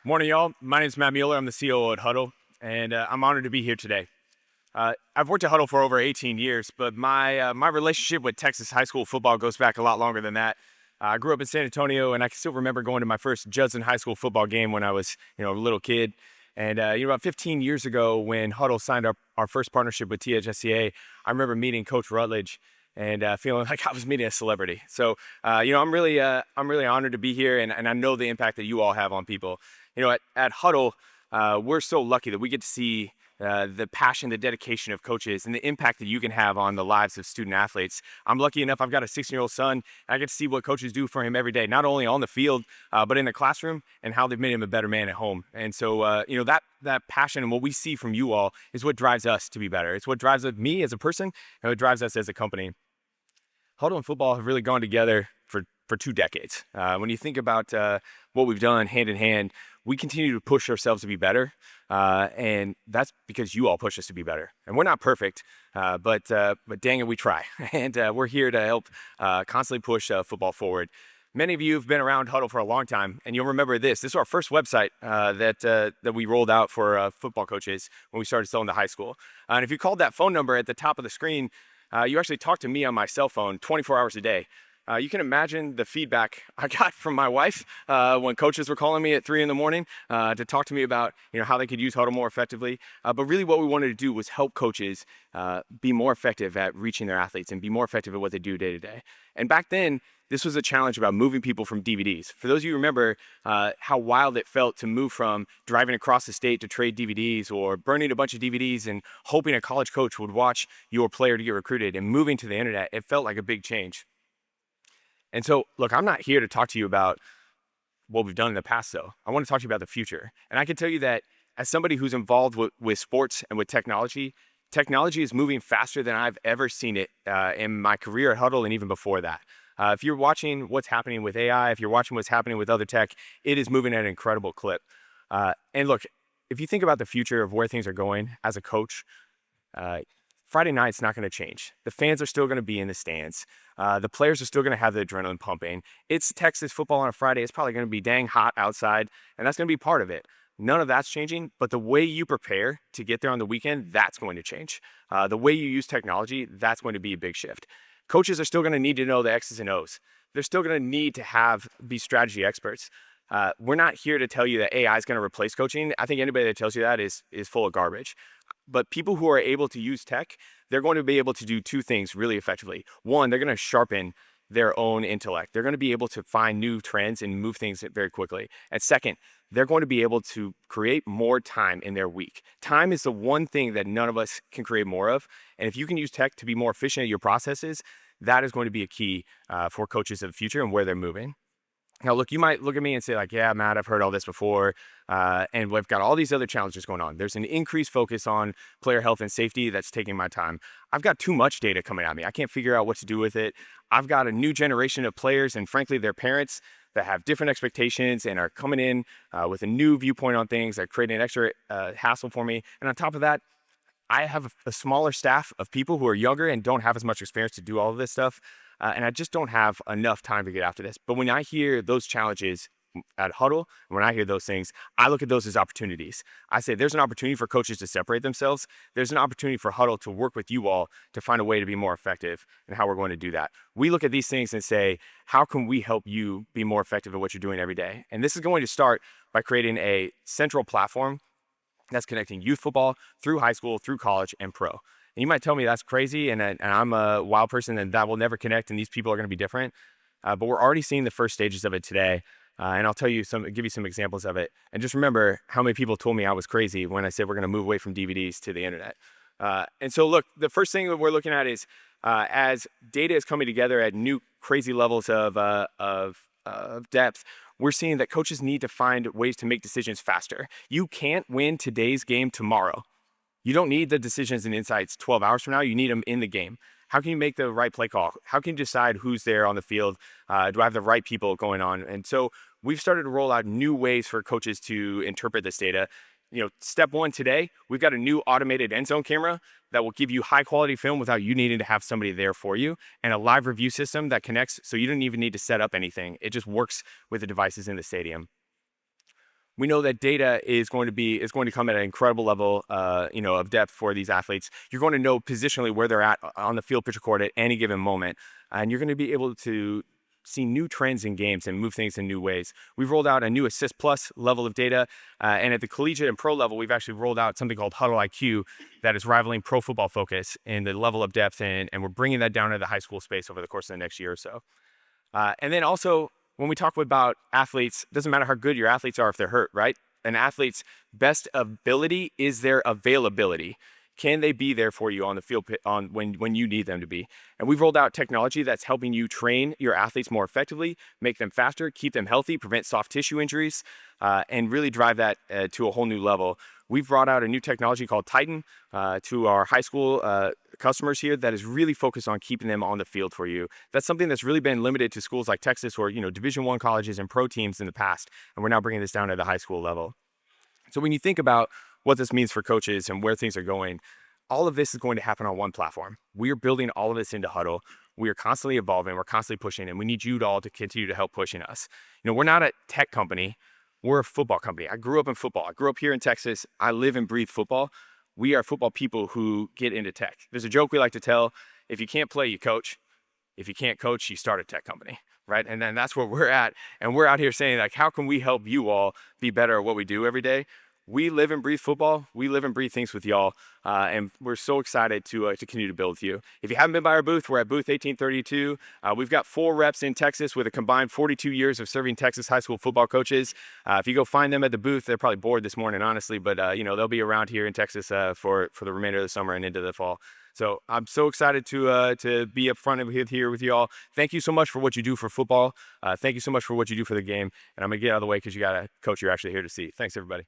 Morning, y'all. My name is Matt Mueller. I'm the COO at Hudl, and I'm honored to be here today. I've worked at Hudl for over 18 years, but my relationship with Texas high school football goes back a lot longer than that. I grew up in San Antonio, and I can still remember going to my first Judson High School football game when I was, a little kid. And about 15 years ago, when Hudl signed our first partnership with THSCA, I remember meeting Coach Rutledge and feeling like I was meeting a celebrity. So, I'm really honored to be here, and I know the impact that you all have on people. At Hudl, we're so lucky that we get to see the passion, the dedication of coaches, and the impact that you can have on the lives of student athletes. I'm lucky enough, I've got a 16-year-old son, and I get to see what coaches do for him every day, not only on the field, but in the classroom, and how they've made him a better man at home. And so, that passion and what we see from you all is what drives us to be better. It's what drives me as a person, and what drives us as a company. Hudl and football have really gone together for 2 decades. When you think about what we've done hand in hand, we continue to push ourselves to be better, and that's because you all push us to be better. And we're not perfect, but dang it, we try. And we're here to help constantly push football forward. Many of you have been around Hudl for a long time, and you'll remember this. This is our first website that we rolled out for football coaches when we started selling to high school. And if you called that phone number at the top of the screen, you actually talked to me on my cell phone 24 hours a day. You can imagine the feedback I got from my wife when coaches were calling me at 3 in the morning to talk to me about how they could use Hudl more effectively. But really what we wanted to do was help coaches be more effective at reaching their athletes and be more effective at what they do day to day. And back then, this was a challenge about moving people from DVDs. For those of you who remember how wild it felt to move from driving across the state to trade DVDs or burning a bunch of DVDs and hoping a college coach would watch your player to get recruited, and moving to the internet, it felt like a big change. And so, look, I'm not here to talk to you about what we've done in the past, though. I want to talk to you about the future. And I can tell you that as somebody who's involved with sports and with technology is moving faster than I've ever seen it in my career at Hudl and even before that. If you're watching what's happening with AI, if you're watching what's happening with other tech, it is moving at an incredible clip. And look, if you think about the future of where things are going as a coach, Friday night's not going to change. The fans are still going to be in the stands. The players are still going to have the adrenaline pumping. It's Texas football on a Friday. It's probably going to be dang hot outside, and that's going to be part of it. None of that's changing, but the way you prepare to get there on the weekend, that's going to change. The way you use technology, that's going to be a big shift. Coaches are still going to need to know the X's and O's. They're still going to need to be strategy experts. We're not here to tell you that AI is going to replace coaching. I think anybody that tells you that is full of garbage. But people who are able to use tech, they're going to be able to do 2 things really effectively. One, they're going to sharpen their own intellect. They're going to be able to find new trends and move things very quickly. And second, they're going to be able to create more time in their week. Time is the one thing that none of us can create more of. And if you can use tech to be more efficient at your processes, that is going to be a key for coaches of the future and where they're moving. Now, look, you might look at me and say like, yeah, Matt, I've heard all this before. And we've got all these other challenges going on. There's an increased focus on player health and safety that's taking my time. I've got too much data coming at me. I can't figure out what to do with it. I've got a new generation of players and frankly, their parents that have different expectations and are coming in with a new viewpoint on things that create an extra hassle for me. And on top of that, I have a smaller staff of people who are younger and don't have as much experience to do all of this stuff. And I just don't have enough time to get after this. But when I hear those challenges at Hudl, when I hear those things, I look at those as opportunities. I say there's an opportunity for coaches to separate themselves. There's an opportunity for Hudl to work with you all to find a way to be more effective and how we're going to do that. We look at these things and say, how can we help you be more effective at what you're doing every day? And this is going to start by creating a central platform that's connecting youth football through high school, through college, and pro. And you might tell me that's crazy and I'm a wild person and that will never connect and these people are going to be different. But we're already seeing the first stages of it today. And I'll give you some examples of it. And just remember how many people told me I was crazy when I said we're going to move away from DVDs to the internet. And so look, the first thing that we're looking at is as data is coming together at new crazy levels of depth, we're seeing that coaches need to find ways to make decisions faster. You can't win today's game tomorrow. You don't need the decisions and insights 12 hours from now. You need them in the game. How can you make the right play call? How can you decide who's there on the field? Do I have the right people going on? And so we've started to roll out new ways for coaches to interpret this data. Step 1 today, we've got a new automated end zone camera that will give you high quality film without you needing to have somebody there for you, and a live review system that connects so you don't even need to set up anything. It just works with the devices in the stadium. We know that data is going to come at an incredible level, of depth for these athletes. You're going to know positionally where they're at on the field picture court at any given moment, and you're going to be able to see new trends in games and move things in new ways. We've rolled out a new Assist Plus level of data, and at the collegiate and pro level, we've actually rolled out something called Hudl IQ that is rivaling Pro Football Focus in the level of depth, and we're bringing that down to the high school space over the course of the next year or so. And then also, when we talk about athletes, it doesn't matter how good your athletes are if they're hurt, right? An athlete's best ability is their availability. Can they be there for you on the field when you need them to be? And we've rolled out technology that's helping you train your athletes more effectively, make them faster, keep them healthy, prevent soft tissue injuries, and really drive that to a whole new level. We've brought out a new technology called Titan to our high school customers here that is really focused on keeping them on the field for you. That's something that's really been limited to schools like Texas or Division I colleges and pro teams in the past, and we're now bringing this down to the high school level. So when you think about what this means for coaches and where things are going, all of this is going to happen on one platform. We are building all of this into Hudl. We are constantly evolving. We're constantly pushing, and we need you all to continue to help pushing us. We're not a tech company. We're a football company. I grew up in football. I grew up here in Texas. I live and breathe football. We are football people who get into tech. There's a joke we like to tell. If you can't play, you coach. If you can't coach, you start a tech company, right? And then that's where we're at. And we're out here saying, like, how can we help you all be better at what we do every day? We live and breathe football. We live and breathe things with y'all, and we're so excited to continue to build with you. If you haven't been by our booth, we're at booth 1832. We've got 4 reps in Texas with a combined 42 years of serving Texas high school football coaches. If you go find them at the booth, they're probably bored this morning, honestly, but they'll be around here in Texas for the remainder of the summer and into the fall. So I'm so excited to be up front of here with you all. Thank you so much for what you do for football. Thank you so much for what you do for the game. And I'm going to get out of the way because you got a coach you're actually here to see. Thanks, everybody.